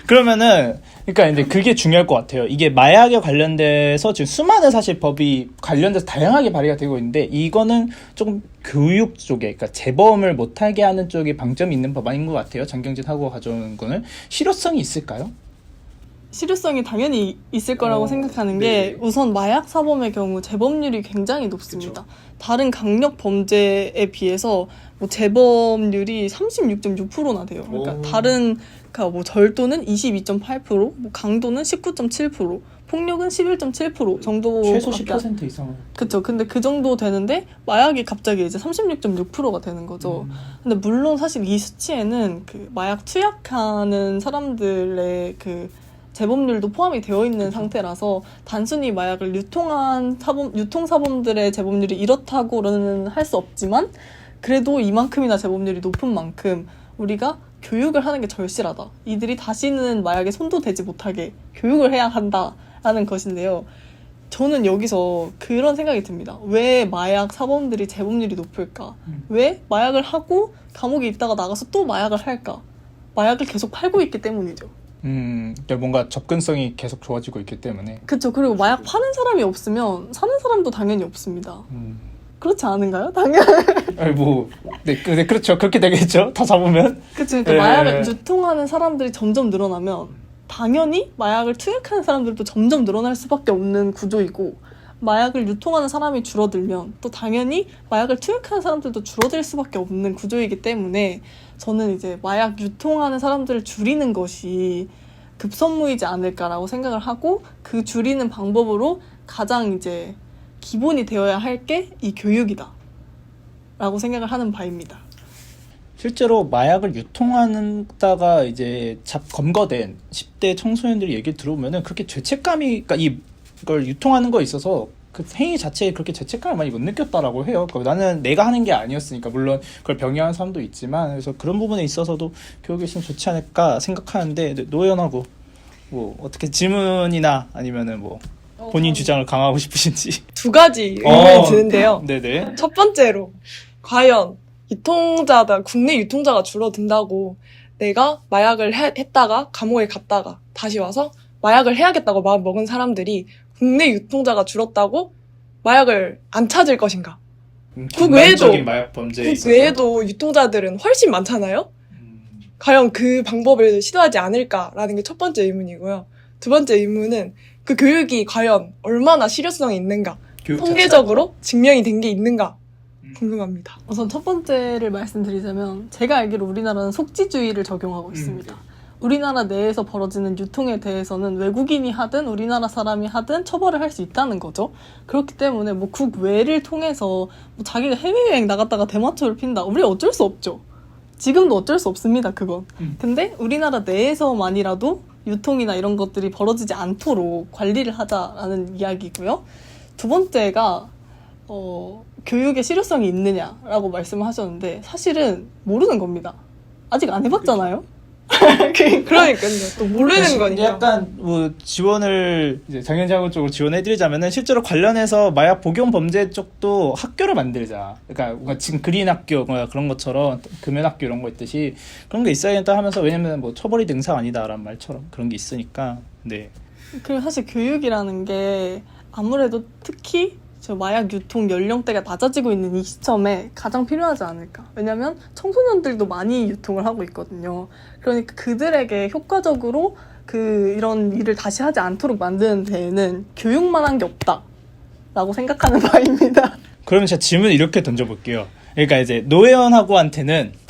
그러면은 그러니까 이제 그게 중요할 것 같아요. 이게 마약에 관련돼서 지금 수많은 사실 법이 관련돼서 다양하게 발의가 되고 있는데 이거는 조금 교육 쪽에 그러니까 재범을 못하게 하는 쪽에 방점이 있는 법안인 것 같아요. 장경진 하고 가져오는 거는 실효성이 있을까요? 실효성이 당연히 있을 거라고 생각하는 게 네. 우선 마약 사범의 경우 재범률이 굉장히 높습니다. 다른 강력 범죄에 비해서 뭐 재범률이 36.6%나 돼요. 그러니까 오. 그러니까 뭐 절도는 22.8%, 뭐 강도는 19.7%, 폭력은 11.7% 정도. 최소 10% 이상을. 그쵸. 근데 그 정도 되는데 마약이 갑자기 이제 36.6%가 되는 거죠. 근데 물론 사실 이 수치에는 그 마약 투약하는 사람들의 그 재범률도 포함이 되어 있는 상태라서 단순히 마약을 유통 사범들의 재범률이 이렇다고는 할 수 없지만 그래도 이만큼이나 재범률이 높은 만큼 우리가 교육을 하는 게 절실하다. 이들이 다시는 마약에 손도 대지 못하게 교육을 해야 한다라는 것인데요. 저는 여기서 그런 생각이 듭니다. 왜 마약 사범들이 재범률이 높을까? 왜 마약을 하고 감옥에 있다가 나가서 또 마약을 할까? 마약을 계속 팔고 있기 때문이죠. 그러니까 뭔가 접근성이 계속 좋아지고 있기 때문에. 그쵸. 그리고 마약 파는 사람이 없으면 사는 사람도 당연히 없습니다. 그렇지 않은가요? 당연히. 아니 네, 그렇죠. 그렇게 되겠죠. 다 잡으면. 그쵸. 그러니까 예. 마약을 유통하는 사람들이 점점 늘어나면 당연히 마약을 투약하는 사람들도 점점 늘어날 수밖에 없는 구조이고 마약을 유통하는 사람이 줄어들면 또 당연히 마약을 투약하는 사람들도 줄어들 수밖에 없는 구조이기 때문에 저는 이제 마약 유통하는 사람들을 줄이는 것이 급선무이지 않을까라고 생각을 하고 그 줄이는 방법으로 가장 이제 기본이 되어야 할 게 이 교육이다 라고 생각을 하는 바입니다. 실제로 마약을 유통하다가 이제 검거된 10대 청소년들이 얘기 들어보면은 그렇게 죄책감이, 그러니까 이걸 유통하는 거에 있어서 그 행위 자체에 그렇게 죄책감을 많이 못 느꼈다라고 해요. 그러니까 나는 내가 하는 게 아니었으니까, 물론 그걸 병행하는 사람도 있지만, 그래서 그런 부분에 있어서도 교육이 있으면 좋지 않을까 생각하는데, 노연하고 뭐 어떻게 질문이나 아니면은 뭐 본인 주장을 강화하고 싶으신지. 두 가지 의문이 드는데요. 네네. 첫 번째로 과연 국내 유통자가 줄어든다고 내가 마약을 했다가 감옥에 갔다가 다시 와서 마약을 해야겠다고 마음 먹은 사람들이 국내 유통자가 줄었다고 마약을 안 찾을 것인가? 전반적인 마약 범죄에 그 있어서. 외에도 유통자들은 훨씬 많잖아요? 과연 그 방법을 시도하지 않을까라는 게 첫 번째 의문이고요. 두 번째 의문은 그 교육이 과연 얼마나 실효성이 있는가? 교육 통계적으로 증명이 된 게 있는가? 궁금합니다. 우선 첫 번째를 말씀드리자면 제가 알기로 우리나라는 속지주의를 적용하고 있습니다. 우리나라 내에서 벌어지는 유통에 대해서는 외국인이 하든 우리나라 사람이 하든 처벌을 할 수 있다는 거죠. 그렇기 때문에 뭐 국외를 통해서 뭐 자기가 해외여행 나갔다가 대마초를 핀다. 우리 어쩔 수 없죠. 지금도 어쩔 수 없습니다. 그건. 근데 우리나라 내에서만이라도 유통이나 이런 것들이 벌어지지 않도록 관리를 하자라는 이야기고요. 두 번째가 교육의 실효성이 있느냐라고 말씀을 하셨는데 사실은 모르는 겁니다. 아직 안 해봤잖아요. 그러니까요. 또 모르는 거니까. 약간 뭐 지원을 이제 장현장군 쪽으로 지원해드리자면은 실제로 관련해서 마약 복용 범죄 쪽도 학교를 만들자. 그러니까 뭔가 지금 그린 학교 그런 것처럼 금연 학교 이런 거 있듯이 그런 게 있어야겠다 하면서, 왜냐면 뭐 처벌이 능사 아니다라는 말처럼 그런 게 있으니까. 네. 그리고 사실 교육이라는 게 아무래도 특히 저 마약 유통 연령대가 낮아지고 있는 이 시점에 가장 필요하지 않을까. 왜냐면 청소년들도 많이 유통을 하고 있거든요. 그러니까 그들에게 효과적으로 이런 일을 다시 하지 않도록 만드는 데에는 교육만 한 게 없다라고 생각하는 바입니다. 그러면 제가 질문을 이렇게 던져볼게요. 그러니까 이제 노예원하고한테는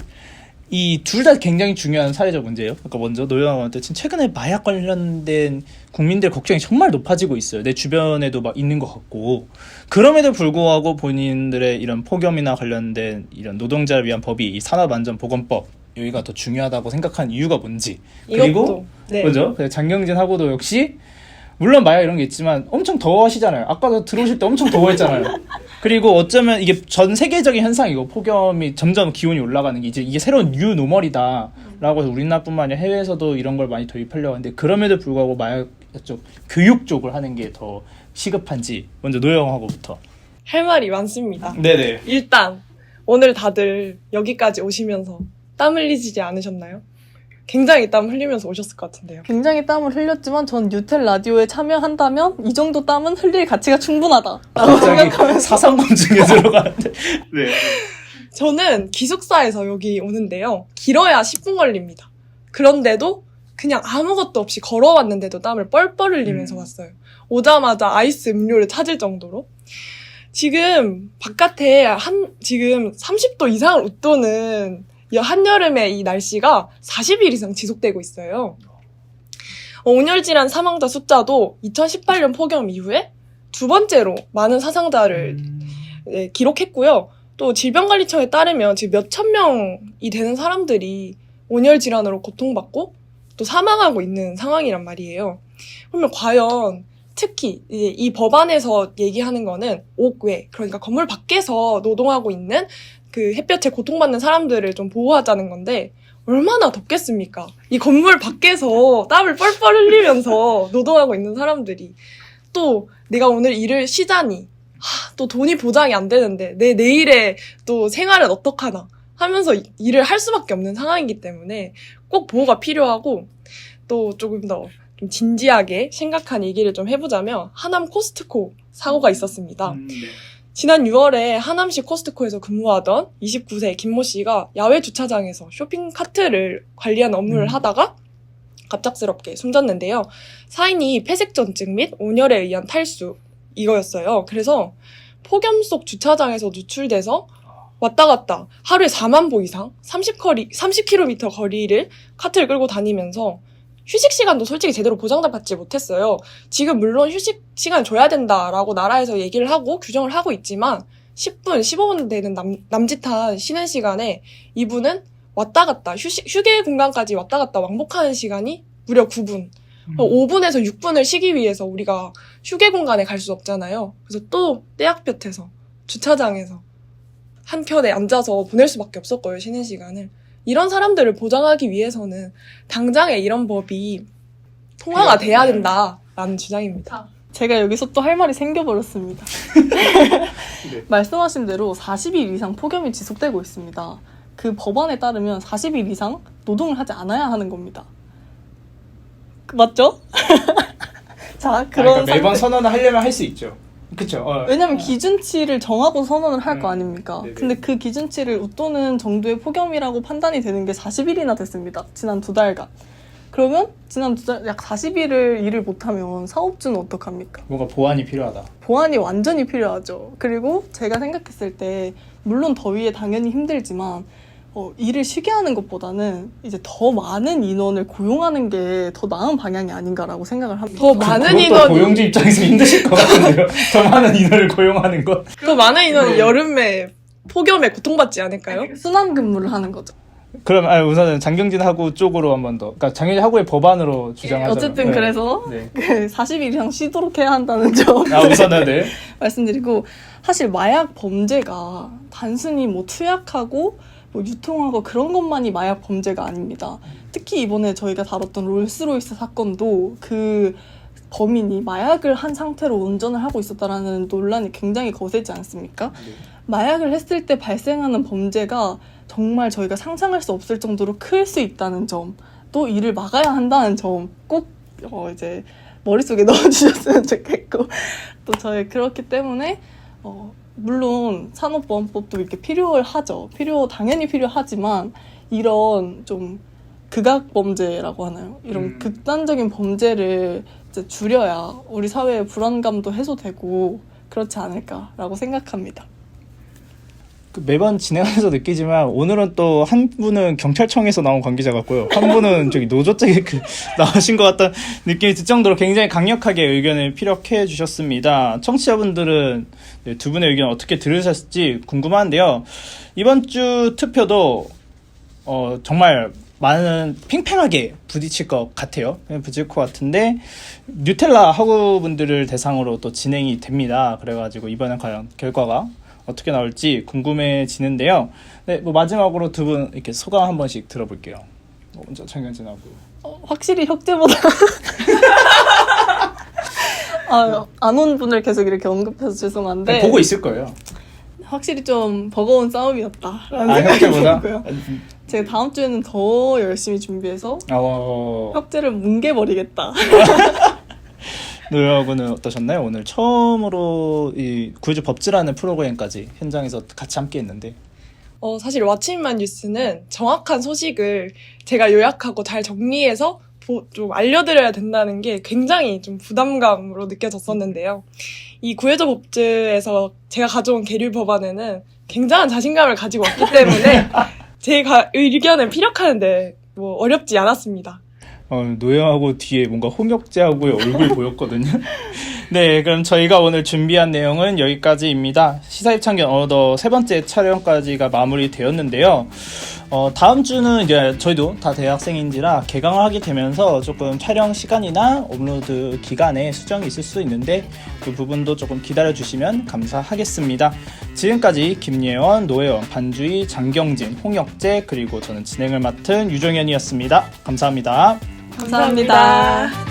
이 둘 다 굉장히 중요한 사회적 문제예요. 그러니까 먼저 노예원한테 지금 최근에 마약 관련된 국민들 걱정이 정말 높아지고 있어요. 내 주변에도 막 있는 것 같고. 그럼에도 불구하고 본인들의 이런 폭염이나 관련된 이런 노동자를 위한 법이 이 산업안전보건법 여기가 더 중요하다고 생각하는 이유가 뭔지. 그리고 이것도, 네. 그죠? 장경진하고도 역시 물론 마약 이런 게 있지만 엄청 더워하시잖아요. 아까도 들어오실 때 엄청 더워했잖아요. 그리고 어쩌면 이게 전 세계적인 현상이고, 폭염이 점점 기온이 올라가는 게 이게 새로운 뉴노멀이다라고 해서 우리나라뿐만 아니라 해외에서도 이런 걸 많이 도입하려고 하는데, 그럼에도 불구하고 마약 쪽 교육 쪽을 하는 게 더 시급한지 먼저 노영하고부터. 할 말이 많습니다. 네네. 일단 오늘 다들 여기까지 오시면서 땀 흘리지 않으셨나요? 굉장히 땀 흘리면서 오셨을 것 같은데요. 굉장히 땀을 흘렸지만 전 뉴텔 라디오에 참여한다면 이 정도 땀은 흘릴 가치가 충분하다. 갑자기 사상 검증에 들어가는데. 네. 저는 기숙사에서 여기 오는데요. 길어야 10분 걸립니다. 그런데도 그냥 아무것도 없이 걸어왔는데도 땀을 뻘뻘 흘리면서 왔어요. 오자마자 아이스 음료를 찾을 정도로. 지금 바깥에 지금 30도 이상을 웃도는 한여름에 이 날씨가 40일 이상 지속되고 있어요. 온열질환 사망자 숫자도 2018년 폭염 이후에 두 번째로 많은 사상자를 기록했고요. 또 질병관리청에 따르면 지금 몇천 명이 되는 사람들이 온열질환으로 고통받고 또 사망하고 있는 상황이란 말이에요. 그러면 과연 특히 이 법안에서 얘기하는 거는 옥외, 그러니까 건물 밖에서 노동하고 있는 그 햇볕에 고통받는 사람들을 좀 보호하자는 건데 얼마나 덥겠습니까? 이 건물 밖에서 땀을 뻘뻘 흘리면서 노동하고 있는 사람들이 또 내가 오늘 일을 쉬자니 또 돈이 보장이 안 되는데 내 내일의 또 생활은 어떡하나 하면서 일을 할 수밖에 없는 상황이기 때문에 꼭 보호가 필요하고 또 조금 더 좀 진지하게 생각한 얘기를 좀 해보자면 하남 코스트코 사고가 있었습니다. 지난 6월에 하남시 코스트코에서 근무하던 29세 김모 씨가 야외 주차장에서 쇼핑 카트를 관리하는 업무를 하다가 갑작스럽게 숨졌는데요. 사인이 폐색전증 및 온열에 의한 탈수 이거였어요. 그래서 폭염 속 주차장에서 누출돼서 왔다 갔다 하루에 4만 보 이상 30km 거리를 카트를 끌고 다니면서 휴식 시간도 솔직히 제대로 보장받지 못했어요. 지금 물론 휴식 시간 줘야 된다라고 나라에서 얘기를 하고 규정을 하고 있지만 10분, 15분 되는 남짓한 쉬는 시간에 이분은 왔다 갔다 휴게 공간까지 왔다 갔다 왕복하는 시간이 무려 9분. 5분에서 6분을 쉬기 위해서 우리가 휴게 공간에 갈 수 없잖아요. 그래서 또 떼약볕에서 주차장에서 한켠에 앉아서 보낼 수밖에 없었고요, 쉬는 시간을. 이런 사람들을 보장하기 위해서는 당장에 이런 법이 통과가 돼야 된다라는 주장입니다. 제가 여기서 또 할 말이 생겨버렸습니다. 네. 말씀하신 대로 40일 이상 폭염이 지속되고 있습니다. 그 법안에 따르면 40일 이상 노동을 하지 않아야 하는 겁니다. 맞죠? 자, 그런 그러니까 매번 선언을 하려면 할 수 있죠. 그쵸. 왜냐면 기준치를 정하고 선언을 할 거 아닙니까? 네네. 근데 그 기준치를 웃도는 정도의 폭염이라고 판단이 되는 게 40일이나 됐습니다. 지난 2달간. 그러면 지난 2달, 약 40일을 일을 못하면 사업주는 어떡합니까? 뭔가 보완이 필요하다. 보완이 완전히 필요하죠. 그리고 제가 생각했을 때 물론 더위에 당연히 힘들지만 일을 쉬게 하는 것보다는 이제 더 많은 인원을 고용하는 게 더 나은 방향이 아닌가라고 생각을 합니다. 더 많은 그것도 인원이 고용주 입장에서 힘드실 것 같은데요. 더 많은 인원을 고용하는 것. 더 많은 인원이 여름에 폭염에 고통받지 않을까요? 순환 근무를 하는 거죠. 그럼 우선은 장경진 하고 쪽으로 한 번 더. 그러니까 장경진 하고의 법안으로 주장하자. 어쨌든 그래서 네. 그 40일 이상 쉬도록 해야 한다는 점 우선은 네. 말씀드리고, 사실 마약 범죄가 단순히 뭐 투약하고 뭐 유통하고 그런 것만이 마약 범죄가 아닙니다. 특히 이번에 저희가 다뤘던 롤스로이스 사건도 그 범인이 마약을 한 상태로 운전을 하고 있었다라는 논란이 굉장히 거세지 않습니까? 네. 마약을 했을 때 발생하는 범죄가 정말 저희가 상상할 수 없을 정도로 클 수 있다는 점, 또 이를 막아야 한다는 점 꼭 이제 머릿속에 넣어주셨으면 좋겠고, 또 저희 그렇기 때문에 물론 산업보안법도 이렇게 필요하죠. 당연히 필요하지만 이런 좀 극악범죄라고 하나요? 이런 극단적인 범죄를 이제 줄여야 우리 사회의 불안감도 해소되고 그렇지 않을까라고 생각합니다. 매번 진행하면서 느끼지만 오늘은 또 한 분은 경찰청에서 나온 관계자 같고요. 한 분은 저기 노조 쪽에 나오신 것 같다는 느낌이 들 정도로 굉장히 강력하게 의견을 피력해 주셨습니다. 청취자분들은 두 분의 의견 어떻게 들으셨을지 궁금한데요. 이번 주 투표도 정말 많은 팽팽하게 부딪힐 것 같아요. 부딪힐 것 같은데 뉴텔라 학우분들을 대상으로 또 진행이 됩니다. 그래가지고 이번엔 과연 결과가 어떻게 나올지 궁금해지는데요. 네, 뭐 마지막으로 두 분 이렇게 소감 한 번씩 들어볼게요. 먼저 장경진하고. 확실히 혁재보다 안 온 분을 계속 이렇게 언급해서 죄송한데 보고 있을 거예요. 확실히 좀 버거운 싸움이었다라는 생각이 혁재보다? 들고요. 제가 다음 주에는 더 열심히 준비해서 혁재를 뭉개버리겠다. 노여하고는 어떠셨나요? 오늘 처음으로 이 구해줘 법지라는 프로그램까지 현장에서 같이 함께 했는데. 사실 왓츠인만 뉴스는 정확한 소식을 제가 요약하고 잘 정리해서 좀 알려드려야 된다는 게 굉장히 좀 부담감으로 느껴졌었는데요. 이 구해저 법즈에서 제가 가져온 계류 법안에는 굉장한 자신감을 가지고 왔기 때문에 제 의견을 피력하는데 뭐 어렵지 않았습니다. 노영하고 뒤에 뭔가 홍역재하고의 얼굴 보였거든요. 네, 그럼 저희가 오늘 준비한 내용은 여기까지입니다. 시사회 참견 어느덧 세 번째 촬영까지가 마무리되었는데요. 다음 주는 이제 저희도 다 대학생인지라 개강을 하게 되면서 조금 촬영 시간이나 업로드 기간에 수정이 있을 수 있는데 그 부분도 조금 기다려 주시면 감사하겠습니다. 지금까지 김예원, 노혜원, 반주희, 장경진, 홍역재 그리고 저는 진행을 맡은 유종현이었습니다. 감사합니다. 감사합니다.